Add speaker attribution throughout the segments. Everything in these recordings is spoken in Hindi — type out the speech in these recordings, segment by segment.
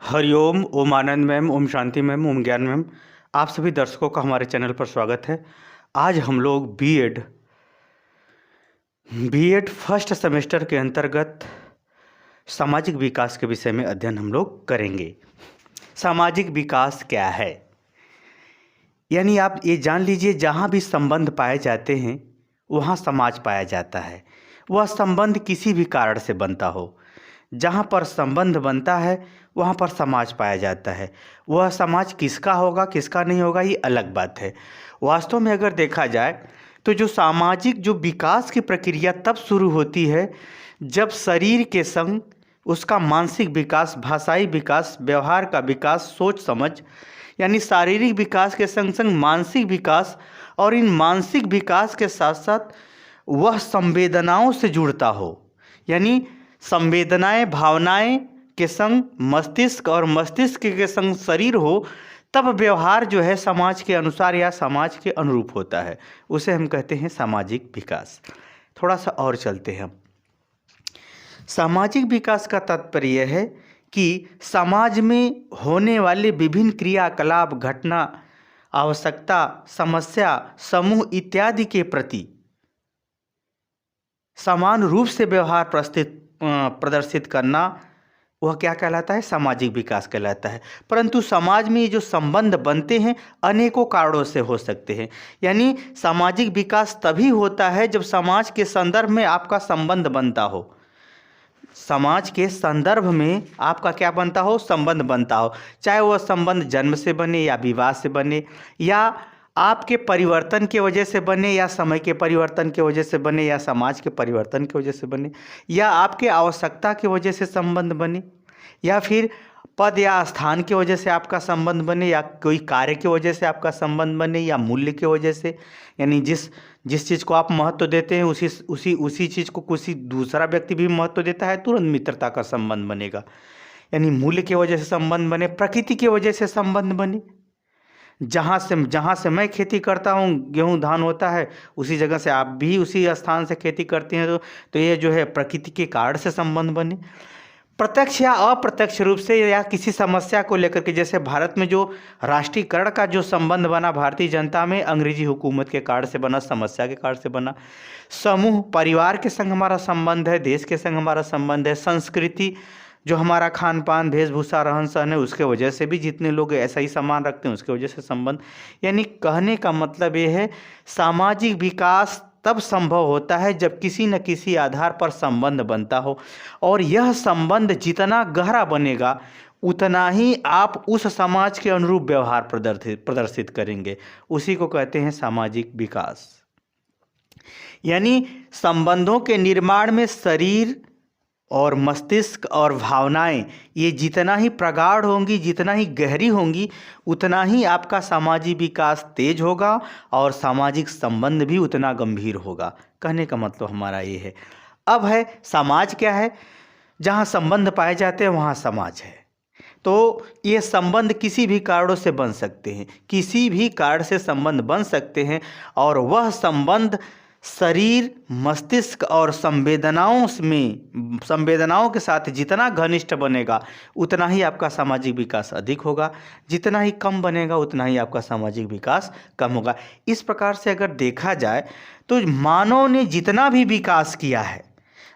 Speaker 1: हरिओम, ओम आनंद मैम, ओम शांति मैम, ओम ज्ञान मैम। आप सभी दर्शकों का हमारे चैनल पर स्वागत है। आज हम लोग बीएड फर्स्ट सेमेस्टर के अंतर्गत सामाजिक विकास के विषय में अध्ययन हम लोग करेंगे। सामाजिक विकास क्या है? यानी आप ये जान लीजिए, जहाँ भी संबंध पाए जाते हैं वहाँ समाज पाया जाता है। वह संबंध किसी भी कारण से बनता हो, जहाँ पर संबंध बनता है वहाँ पर समाज पाया जाता है। वह समाज किसका होगा किसका नहीं होगा ये अलग बात है। वास्तव में अगर देखा जाए तो जो सामाजिक जो विकास की प्रक्रिया तब शुरू होती है जब शरीर के संग उसका मानसिक विकास, भाषाई विकास, व्यवहार का विकास, सोच समझ, यानी शारीरिक विकास के संग संग मानसिक विकास, और इन मानसिक विकास के साथ साथ वह संवेदनाओं से जुड़ता हो। यानी संवेदनाएं, भावनाएं के संग मस्तिष्क और मस्तिष्क के संग शरीर हो, तब व्यवहार जो है समाज के अनुसार या समाज के अनुरूप होता है। उसे हम कहते हैं सामाजिक विकास। थोड़ा सा और चलते हैं हम। सामाजिक विकास का तात्पर्य है कि समाज में होने वाले विभिन्न क्रियाकलाप, घटना, आवश्यकता, समस्या, समूह इत्यादि के प्रति समान रूप से व्यवहार प्रदर्शित करना, वह क्या कहलाता है? सामाजिक विकास कहलाता है। परंतु समाज में ये जो संबंध बनते हैं अनेकों कारणों से हो सकते हैं। यानी सामाजिक विकास तभी होता है जब समाज के संदर्भ में आपका संबंध बनता हो। समाज के संदर्भ में आपका क्या बनता हो? संबंध बनता हो। चाहे वह संबंध जन्म से बने या विवाह से बने, या आपके परिवर्तन के वजह से बने, या समय के परिवर्तन के वजह से बने, या समाज के परिवर्तन की वजह से बने, या आपके आवश्यकता की वजह से संबंध बने, या फिर पद या स्थान की वजह से आपका संबंध बने, या कोई कार्य की वजह से आपका संबंध बने, या मूल्य की वजह से। यानी जिस चीज़ को आप महत्व देते हैं उसी चीज़ को किसी दूसरा व्यक्ति भी महत्व देता है, तुरंत मित्रता का संबंध बनेगा। यानी मूल्य की वजह से संबंध बने, प्रकृति की वजह से संबंध बने। जहाँ से मैं खेती करता हूँ, गेहूँ धान होता है, उसी जगह से आप भी उसी स्थान से खेती करते हैं, तो ये जो है प्रकृति के कारण से संबंध बने। प्रत्यक्ष या अप्रत्यक्ष रूप से, या किसी समस्या को लेकर के, जैसे भारत में जो राष्ट्रीयकरण का जो संबंध बना भारतीय जनता में, अंग्रेजी हुकूमत के कारण से बना, समस्या के कारण से बना। समूह, परिवार के संग हमारा संबंध है, देश के संग हमारा संबंध है। संस्कृति, जो हमारा खान पान, वेशभूषा, रहन सहन है, उसके वजह से भी जितने लोग ऐसा ही सामान रखते हैं उसके वजह से संबंध। यानी कहने का मतलब ये है, सामाजिक विकास तब संभव होता है जब किसी न किसी आधार पर संबंध बनता हो, और यह संबंध जितना गहरा बनेगा उतना ही आप उस समाज के अनुरूप व्यवहार प्रदर्शित करेंगे। उसी को कहते हैं सामाजिक विकास। यानी संबंधों के निर्माण में शरीर और मस्तिष्क और भावनाएं ये जितना ही प्रगाढ़ होंगी, जितना ही गहरी होंगी, उतना ही आपका सामाजिक विकास तेज होगा और सामाजिक संबंध भी उतना गंभीर होगा। कहने का मतलब हमारा ये है। अब है समाज क्या है? जहाँ संबंध पाए जाते हैं वहाँ समाज है। तो ये संबंध किसी भी कारणों से बन सकते हैं, किसी भी कारण से संबंध बन सकते हैं, और वह संबंध शरीर, मस्तिष्क और संवेदनाओं के साथ जितना घनिष्ठ बनेगा उतना ही आपका सामाजिक विकास अधिक होगा, जितना ही कम बनेगा उतना ही आपका सामाजिक विकास कम होगा। इस प्रकार से अगर देखा जाए तो मानव ने जितना भी विकास किया है,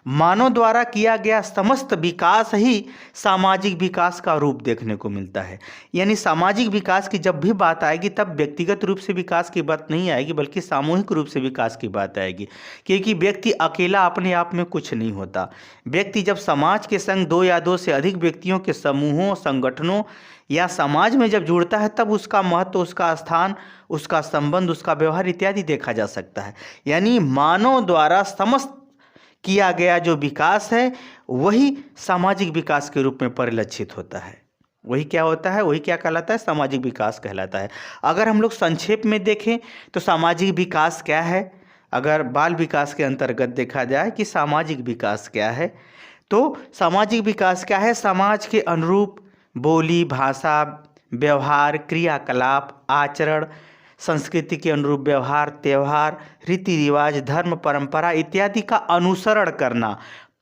Speaker 1: मानव द्वारा किया गया समस्त विकास ही सामाजिक विकास का रूप देखने को मिलता है। यानी सामाजिक विकास की जब भी बात आएगी तब व्यक्तिगत रूप से विकास की बात नहीं आएगी, बल्कि सामूहिक रूप से विकास की बात आएगी। क्योंकि व्यक्ति अकेला अपने आप में कुछ नहीं होता। व्यक्ति जब समाज के संग दो या दो से अधिक व्यक्तियों के समूहों, संगठनों या समाज में जब जुड़ता है, तब उसका महत्व, उसका स्थान, उसका संबंध, उसका व्यवहार इत्यादि देखा जा सकता है। यानी मानव द्वारा समस्त किया गया जो विकास है वही सामाजिक विकास के रूप में परिलक्षित होता है। वही क्या होता है? वही क्या कहलाता है? सामाजिक विकास कहलाता है। अगर हम लोग संक्षेप में देखें तो सामाजिक विकास क्या है, अगर बाल विकास के अंतर्गत देखा जाए कि सामाजिक विकास क्या है, तो सामाजिक विकास क्या है? समाज के अनुरूप बोली, भाषा, व्यवहार, क्रियाकलाप, आचरण, संस्कृति के अनुरूप व्यवहार, त्यौहार, रीति रिवाज, धर्म, परंपरा इत्यादि का अनुसरण करना,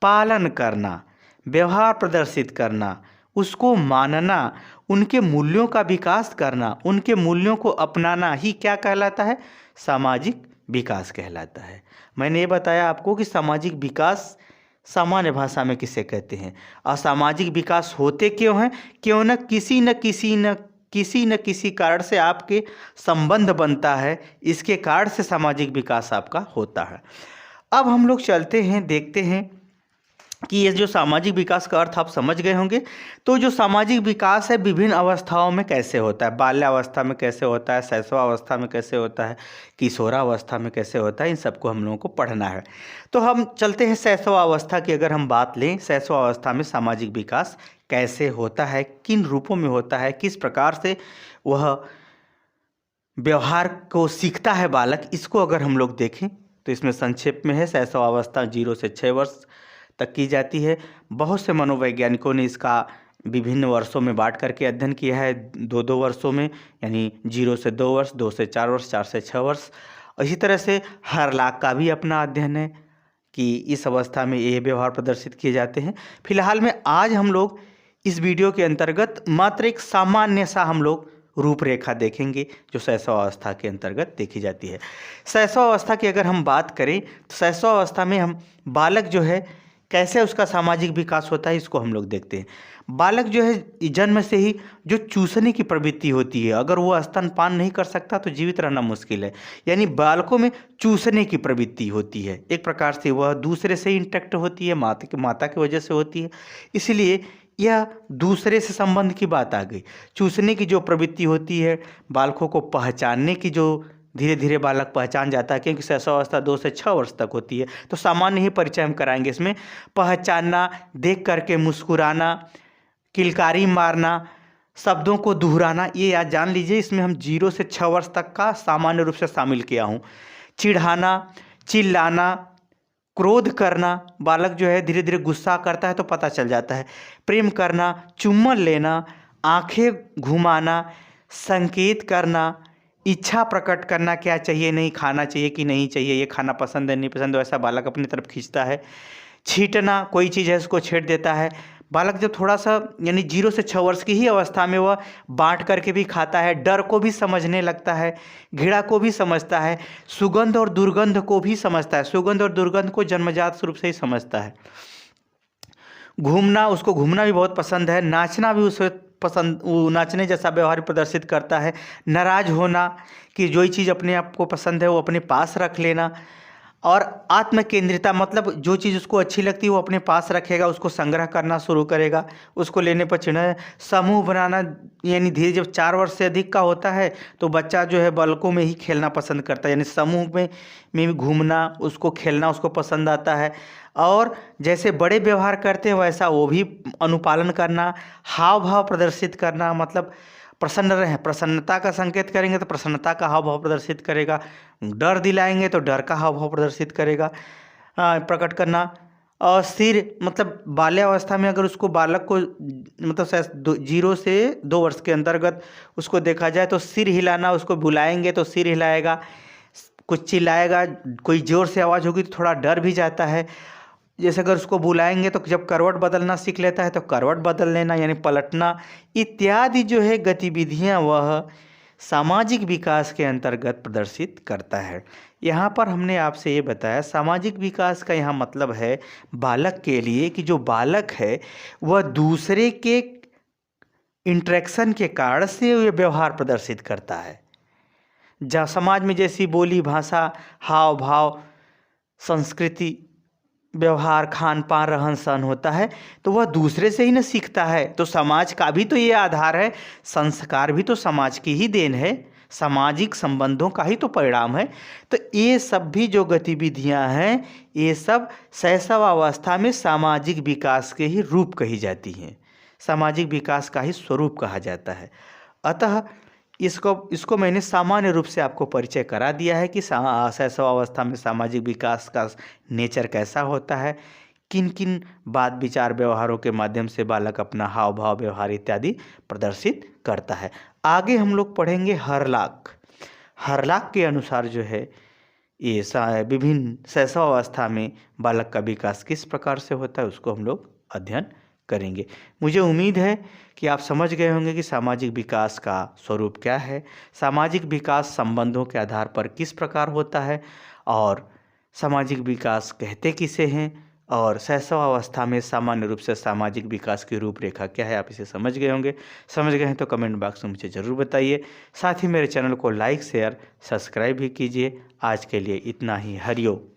Speaker 1: पालन करना, व्यवहार प्रदर्शित करना, उसको मानना, उनके मूल्यों का विकास करना, उनके मूल्यों को अपनाना ही क्या कहलाता है? सामाजिक विकास कहलाता है। मैंने ये बताया आपको कि सामाजिक विकास सामान्य भाषा में किसे कहते हैं। असामाजिक विकास होते क्यों हैं? क्यों न किसी कारण से आपके संबंध बनता है, इसके कारण से सामाजिक विकास आपका होता है। अब हम लोग चलते हैं, देखते हैं कि ये जो सामाजिक विकास का अर्थ आप समझ गए होंगे। तो जो सामाजिक विकास है विभिन्न अवस्थाओं में कैसे होता है, बाल्यावस्था में कैसे होता है, शैशवावस्था में कैसे होता है, किशोरावस्था में कैसे होता है, इन सबको हम लोगों को पढ़ना है। तो हम चलते हैं शैशवावस्था की अगर हम बात लें, शैशवावस्था में सामाजिक विकास कैसे होता है, किन रूपों में होता है, किस प्रकार से वह व्यवहार को सीखता है बालक, इसको अगर हम लोग देखें तो इसमें संक्षेप में है शैशवावस्था 0 से 6 वर्ष तक की जाती है। बहुत से मनोवैज्ञानिकों ने इसका विभिन्न वर्षों में बांट करके अध्ययन किया है, 2-2 वर्षों में, यानी 0 से 2 वर्ष, 2 से 4 वर्ष, 4 से 6 वर्ष। इसी तरह से हरलाक का भी अपना अध्ययन है कि इस अवस्था में ये व्यवहार प्रदर्शित किए जाते हैं। फिलहाल में आज हम लोग इस वीडियो के अंतर्गत मात्र एक सामान्य सा हम लोग रूपरेखा देखेंगे जो शैशवावस्था के अंतर्गत देखी जाती है। शैशवावस्था की अगर हम बात करें तो शैशवावस्था में हम बालक जो है कैसे उसका सामाजिक विकास होता है इसको हम लोग देखते हैं। बालक जो है जन्म से ही जो चूसने की प्रवृत्ति होती है, अगर वो स्तनपान नहीं कर सकता तो जीवित रहना मुश्किल है। यानी बालकों में चूसने की प्रवृत्ति होती है, एक प्रकार से वह दूसरे से इंटैक्ट होती है, माता की वजह से होती है, इसलिए यह दूसरे से संबंध की बात आ गई। चूसने की जो प्रवृत्ति होती है, बालकों को पहचानने की जो धीरे धीरे बालक पहचान जाता है, क्योंकि शैशवावस्था 2 से 6 वर्ष तक होती है, तो सामान्य ही परिचय हम कराएंगे इसमें। पहचानना, देख करके मुस्कुराना, किलकारी मारना, शब्दों को दोहराना, ये याद जान लीजिए, इसमें हम 0 से 6 वर्ष तक का सामान्य रूप से शामिल किया हूँ। चिढ़ाना, चिल्लाना, क्रोध करना, बालक जो है धीरे धीरे गुस्सा करता है तो पता चल जाता है। प्रेम करना, चुम्बन लेना, आंखें घुमाना, संकेत करना, इच्छा प्रकट करना, क्या चाहिए, नहीं खाना चाहिए कि नहीं चाहिए, ये खाना पसंद है नहीं पसंद है, वैसा बालक अपनी तरफ खींचता है। छींटना, कोई चीज़ है उसको छेड़ देता है। बालक जब थोड़ा सा यानी 0 से 6 वर्ष की ही अवस्था में वह बांट करके भी खाता है, डर को भी समझने लगता है, घृणा को भी समझता है, सुगंध और दुर्गंध को भी समझता है, सुगंध और दुर्गंध को जन्मजात रूप से ही समझता है। घूमना, उसको घूमना भी बहुत पसंद है, नाचना भी उसे पसंद, वो नाचने जैसा व्यवहार प्रदर्शित करता है। नाराज होना कि जो चीज़ अपने आप को पसंद है वो अपने पास रख लेना, और आत्म केंद्रिता मतलब जो चीज़ उसको अच्छी लगती है वो अपने पास रखेगा, उसको संग्रह करना शुरू करेगा, उसको लेने पर चिढ़ना। समूह बनाना, यानी धीरे जब 4 वर्ष से अधिक का होता है तो बच्चा जो है बालकों में ही खेलना पसंद करता है, यानी समूह में घूमना, उसको खेलना उसको पसंद आता है। और जैसे बड़े व्यवहार करते हैं वैसा वो भी अनुपालन करना। हाव भाव प्रदर्शित करना, मतलब प्रसन्न रहें, प्रसन्नता का संकेत करेंगे तो प्रसन्नता का हाव भाव प्रदर्शित करेगा, डर दिलाएंगे तो डर का हाव भाव प्रदर्शित करेगा, प्रकट करना। और सिर, मतलब बाल्यावस्था में अगर उसको बालक को मतलब 0 से 2 वर्ष के अंतर्गत उसको देखा जाए तो सिर हिलाना, उसको बुलाएंगे तो सिर हिलाएगा, कुछ चिल्लाएगा, कोई ज़ोर से आवाज़ होगी तो थोड़ा डर भी जाता है। जैसे अगर उसको बुलाएंगे तो जब करवट बदलना सीख लेता है तो करवट बदल लेना, यानी पलटना, इत्यादि जो है गतिविधियां वह सामाजिक विकास के अंतर्गत प्रदर्शित करता है। यहाँ पर हमने आपसे ये बताया सामाजिक विकास का यहाँ मतलब है बालक के लिए कि जो बालक है वह दूसरे के इंटरेक्शन के कारण से ये व्यवहार प्रदर्शित करता है। जहाँ समाज में जैसी बोली भाषा, हाव भाव, संस्कृति, व्यवहार, खान पान, रहन सहन होता है तो वह दूसरे से ही न सीखता है। तो समाज का भी तो ये आधार है, संस्कार भी तो समाज की ही देन है, सामाजिक संबंधों का ही तो परिणाम है। तो ये सब भी जो गतिविधियां हैं ये सब शैशवावस्था में सामाजिक विकास के ही रूप कही जाती हैं, सामाजिक विकास का ही स्वरूप कहा जाता है। अतः इसको मैंने सामान्य रूप से आपको परिचय करा दिया है कि शैशवावस्था में सामाजिक विकास का नेचर कैसा होता है, किन किन बात विचार व्यवहारों के माध्यम से बालक अपना हाव भाव व्यवहार इत्यादि प्रदर्शित करता है। आगे हम लोग पढ़ेंगे हरलाक। हरलाक के अनुसार जो है ये विभिन्न शैशवावस्था में बालक का विकास किस प्रकार से होता है उसको हम लोग अध्ययन करेंगे। मुझे उम्मीद है कि आप समझ गए होंगे कि सामाजिक विकास का स्वरूप क्या है, सामाजिक विकास संबंधों के आधार पर किस प्रकार होता है और सामाजिक विकास कहते किसे हैं, और शैशवावस्था में सामान्य रूप से सामाजिक विकास की रूपरेखा क्या है। आप इसे समझ गए होंगे। समझ गए हैं तो कमेंट बॉक्स में मुझे ज़रूर बताइए। साथ ही मेरे चैनल को लाइक शेयर सब्सक्राइब भी कीजिए। आज के लिए इतना ही। हरिओम।